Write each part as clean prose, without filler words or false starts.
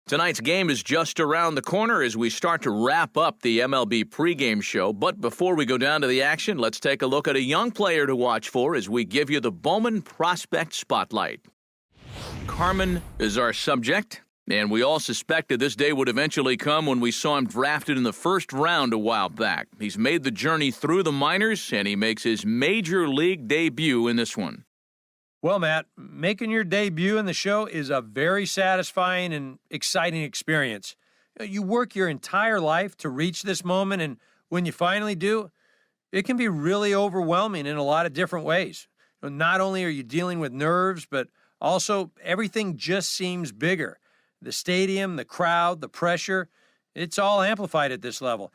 Tonight's game is just around the corner as we start to wrap up the MLB pregame show. But before we go down to the action, let's take a look at a young player to watch for as we give you the Bowman Prospect Spotlight. Carmen is our subject, and we all suspected this day would eventually come when we saw him drafted in the first round a while back. He's made the journey through the minors, and he makes his major league debut in this one. Well, Matt, making your debut in the show is a very satisfying and exciting experience. You work your entire life to reach this moment, and when you finally do, it can be really overwhelming in a lot of different ways. Not only are you dealing with nerves, but also everything just seems bigger. The stadium, the crowd, the pressure, it's all amplified at this level.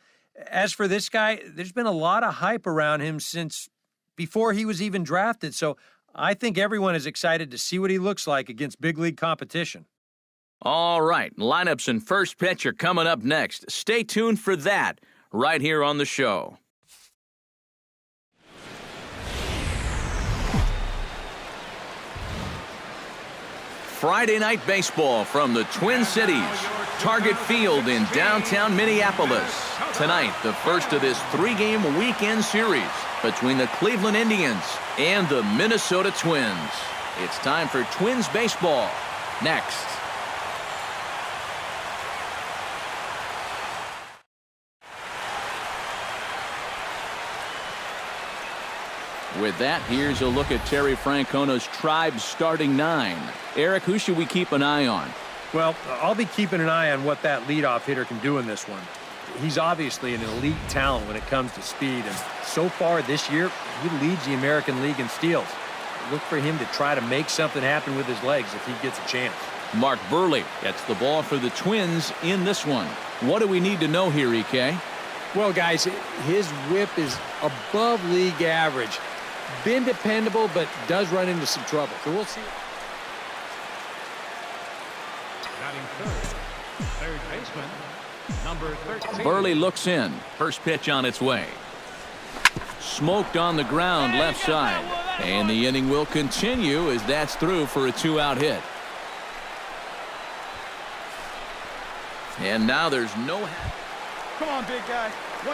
As for this guy, there's been a lot of hype around him since before he was even drafted, so I think everyone is excited to see what he looks like against big league competition. All right, lineups and first pitch are coming up next. Stay tuned for that right here on the show. Friday night baseball from the Twin Cities, Target Field in downtown Minneapolis. Tonight, the first of this three-game weekend series between the Cleveland Indians and the Minnesota Twins. It's time for Twins baseball. Next. With that, here's a look at Terry Francona's Tribe's starting nine. Eric, who should we keep an eye on? Well, I'll be keeping an eye on what that leadoff hitter can do in this one. He's obviously an elite talent when it comes to speed, and so far this year, he leads the American League in steals. Look for him to try to make something happen with his legs if he gets a chance. Mark Burley gets the ball for the Twins in this one. What do we need to know here, EK? Well, guys, his whip is above league average. Been dependable, but does run into some trouble. So we'll see. Third baseman, number 13. Burley looks in. First pitch on its way. Smoked on the ground left side. And the inning will continue as that's through for a two-out hit. And now there's no... Come on, big guy.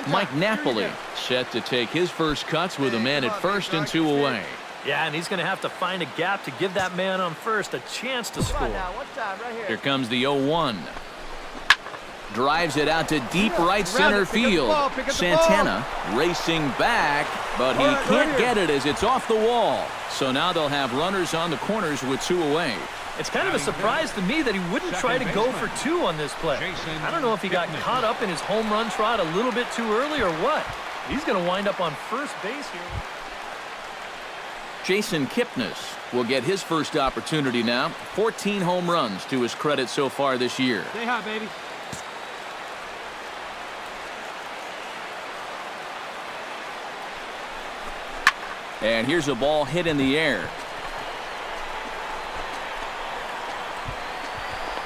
Mike Napoli set to take his first cuts with a man at first and two away. Yeah, and he's going to have to find a gap to give that man on first a chance to score. Here comes the 0-1. Drives it out to deep right center field. Santana racing back, but he can't get it as it's off the wall. So now they'll have runners on the corners with two away. It's kind of a surprise to me that he wouldn't try to go for two on this play. I don't know if he got caught up in his home run trot a little bit too early or what. He's going to wind up on first base here. Jason Kipnis will get his first opportunity now. 14 home runs to his credit so far this year. Stay hot, baby. And here's a ball hit in the air.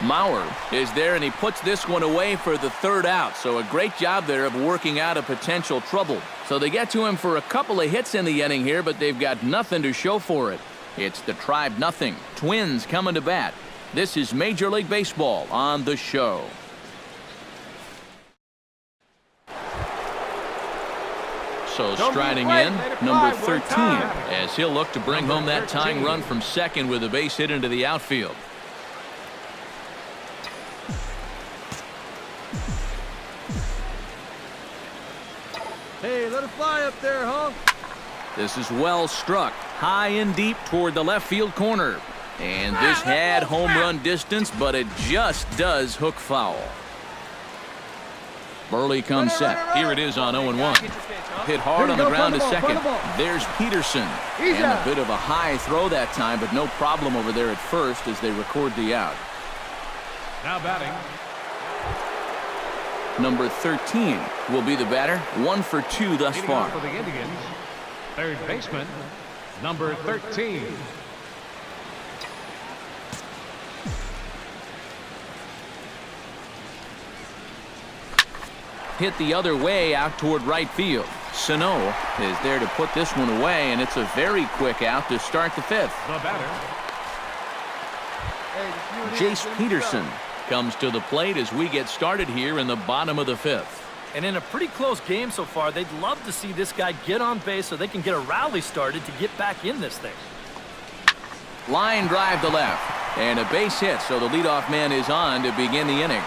Mauer is there, and he puts this one away for the third out. So a great job there of working out a potential trouble. So they get to him for a couple of hits in the inning here, but they've got nothing to show for it. It's the Tribe nothing. Twins coming to bat. This is Major League Baseball on the show. So striding in, number 13, as he'll look to bring home that tying run from second with a base hit into the outfield. Hey, let it fly up there, huh? This is well struck, high and deep toward the left field corner. And this had home run distance, but it just does hook foul. Burley comes set. Here it is on 0-1. Hit hard on the ground to second. There's Peterson. And a bit of a high throw that time, but no problem over there at first as they record the out. Now batting. Number 13 will be the batter. 1 for 2 thus far. For the Indians, third baseman, number 13. Hit the other way out toward right field. Sano is there to put this one away, and it's a very quick out to start the fifth. The batter, Jace Peterson comes to the plate as we get started here in the bottom of the 5th. And in a pretty close game so far, they'd love to see this guy get on base so they can get a rally started to get back in this thing. Line drive to left. And a base hit, so the leadoff man is on to begin the inning.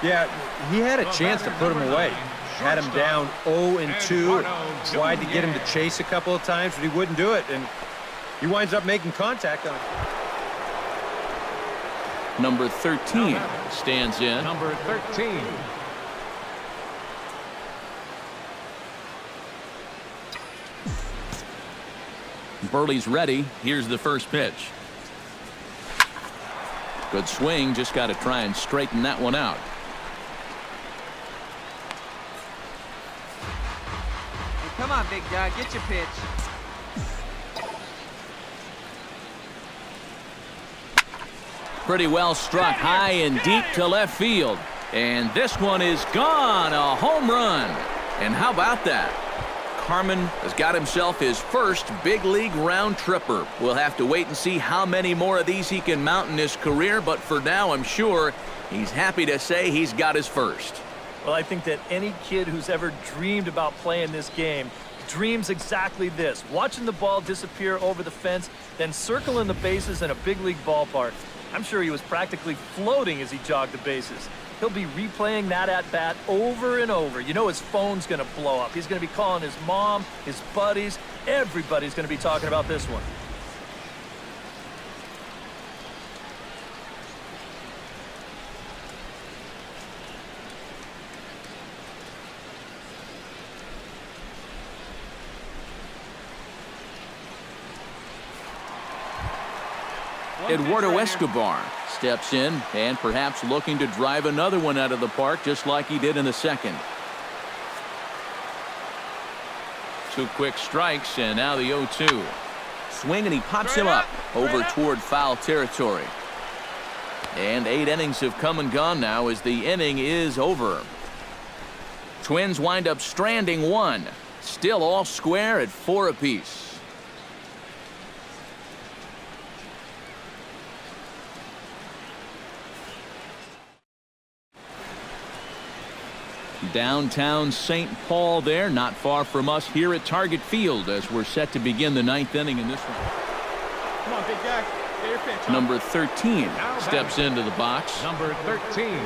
Yeah, he had a chance to put him away. Had him down 0-2. Tried to get him to chase a couple of times, but he wouldn't do it. And he winds up making contact on it. Number 13 stands in. Number 13. Burley's ready. Here's the first pitch. Good swing. Just got to try and straighten that one out. Hey, come on, big guy. Get your pitch. Pretty well struck high and deep to left field. And this one is gone. A home run. And how about that? Carmen has got himself his first big league round tripper. We'll have to wait and see how many more of these he can mount in his career, but for now I'm sure he's happy to say he's got his first. Well, I think that any kid who's ever dreamed about playing this game dreams exactly this. Watching the ball disappear over the fence, then circling the bases in a big league ballpark. I'm sure he was practically floating as he jogged the bases. He'll be replaying that at-bat over and over. You know his phone's going to blow up. He's going to be calling his mom, his buddies. Everybody's going to be talking about this one. Eduardo Escobar steps in and perhaps looking to drive another one out of the park just like he did in the second. 2 quick strikes and now the 0-2. Swing and he pops him up over toward foul territory. And 8 innings have come and gone now as the inning is over. Twins wind up stranding 1. Still all square at 4 apiece. Downtown St. Paul there, not far from us here at Target Field as we're set to begin the 9th inning in this one. Come on, big guy. Get your pitch. Number 13 steps into the box. Number 13.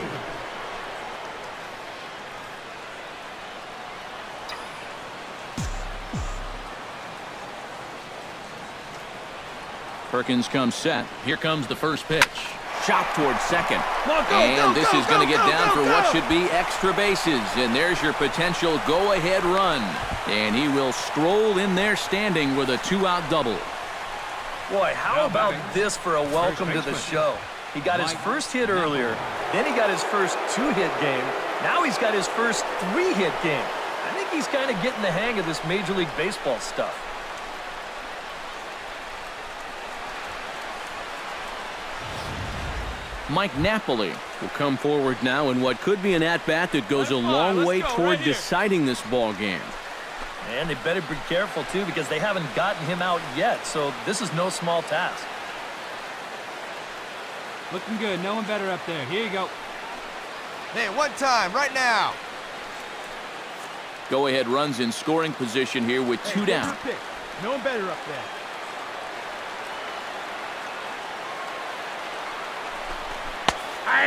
Perkins comes set. Here comes the first pitch. Shot towards second. And this is going to get down for what should be extra bases. And there's your potential go-ahead run. And he will stroll in there standing with a 2-out double. Boy, how about this for a welcome to the show? He got his first hit earlier, then he got his first 2-hit game. Now he's got his first 3-hit game. I think he's kind of getting the hang of this Major League Baseball stuff. Mike Napoli will come forward now in what could be an at-bat that goes a long way toward deciding this ball game. And they better be careful, too, because they haven't gotten him out yet, so this is no small task. Looking good. No one better up there. Here you go. Hey, one time, right now. Go-ahead runs in scoring position here with 2 down. No one better up there.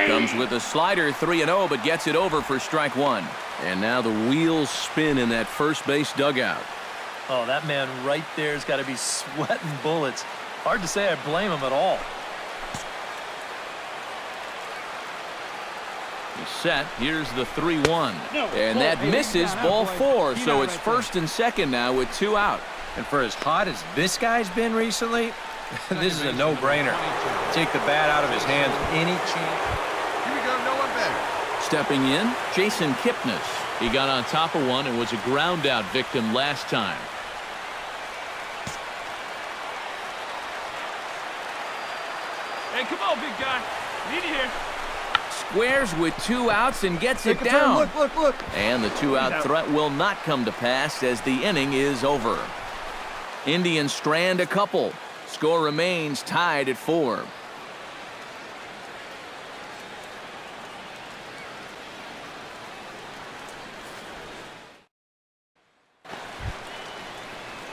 Comes with a slider, 3-0, but gets it over for strike 1. And now the wheels spin in that first base dugout. Oh, that man right there's got to be sweating bullets. Hard to say I blame him at all. He's set. Here's the 3-1. And that misses ball 4, so it's first and second now with 2 out. And for as hot as this guy's been recently, this is a no-brainer. Take the bat out of his hands any chance. Here we go, no one better. Stepping in, Jason Kipnis. He got on top of one and was a ground-out victim last time. Hey, come on, big guy. Need you here. Squares with 2 outs and gets it down. Look. And the 2-out threat will not come to pass as the inning is over. Indians strand a couple. Score remains tied at 4.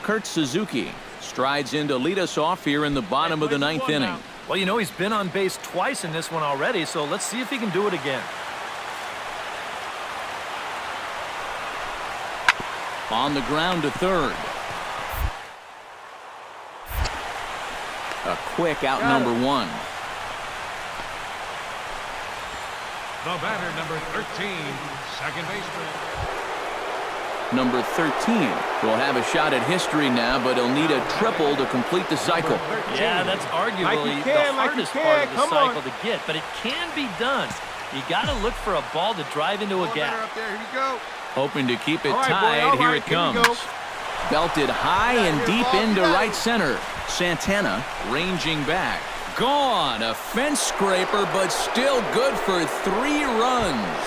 Kurt Suzuki strides in to lead us off here in the bottom of the 9th inning. Well, you know, he's been on base twice in this one already, so let's see if he can do it again. On the ground to third. A quick out number 1. The batter, number 13, second baseman. Number 13 will have a shot at history now, but he'll need a triple to complete the cycle. Yeah, that's arguably the hardest part of the cycle to get, but it can be done. You got to look for a ball to drive into a gap. Up there. Here you go. Hoping to keep it tied. Here it comes. Belted high and deep into right center. Santana ranging back. Gone. A fence scraper, but still good for 3 runs.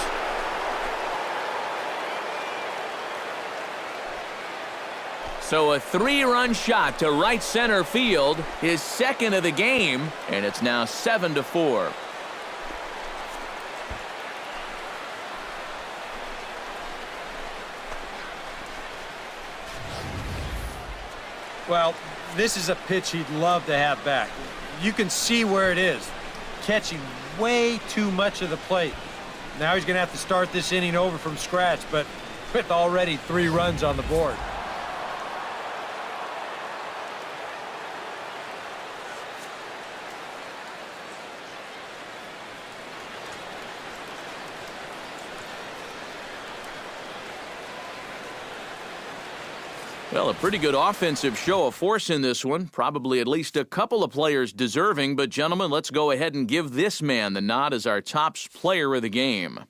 So a 3-run shot to right center field, his second of the game, and it's now 7-4. Well, this is a pitch he'd love to have back. You can see where it is. Catching way too much of the plate. Now he's going to have to start this inning over from scratch, but with already 3 runs on the board. Well, a pretty good offensive show of force in this one. Probably at least a couple of players deserving. But, gentlemen, let's go ahead and give this man the nod as our top player of the game.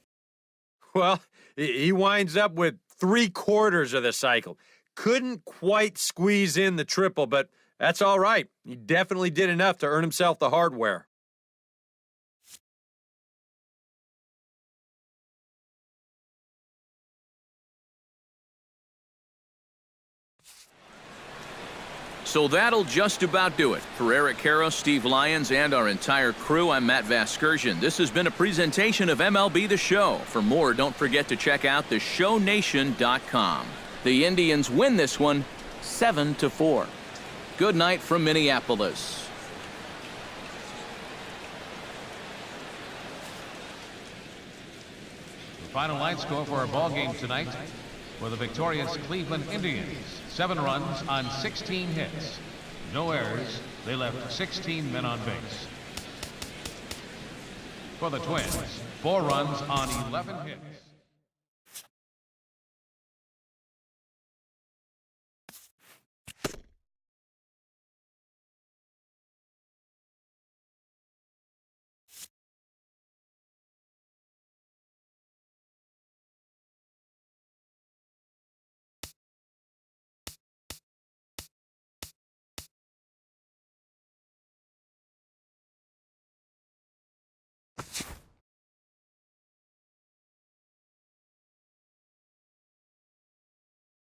Well, he winds up with 3/4 of the cycle. Couldn't quite squeeze in the triple, but that's all right. He definitely did enough to earn himself the hardware. So that'll just about do it. For Eric Caro, Steve Lyons, and our entire crew, I'm Matt Vasgersian. This has been a presentation of MLB The Show. For more, don't forget to check out theshownation.com. The Indians win this one 7-4. Good night from Minneapolis. The final line score for our ball game tonight for the victorious Cleveland Indians. 7 runs on 16 hits. No errors. They left 16 men on base. For the Twins, 4 runs on 11 hits.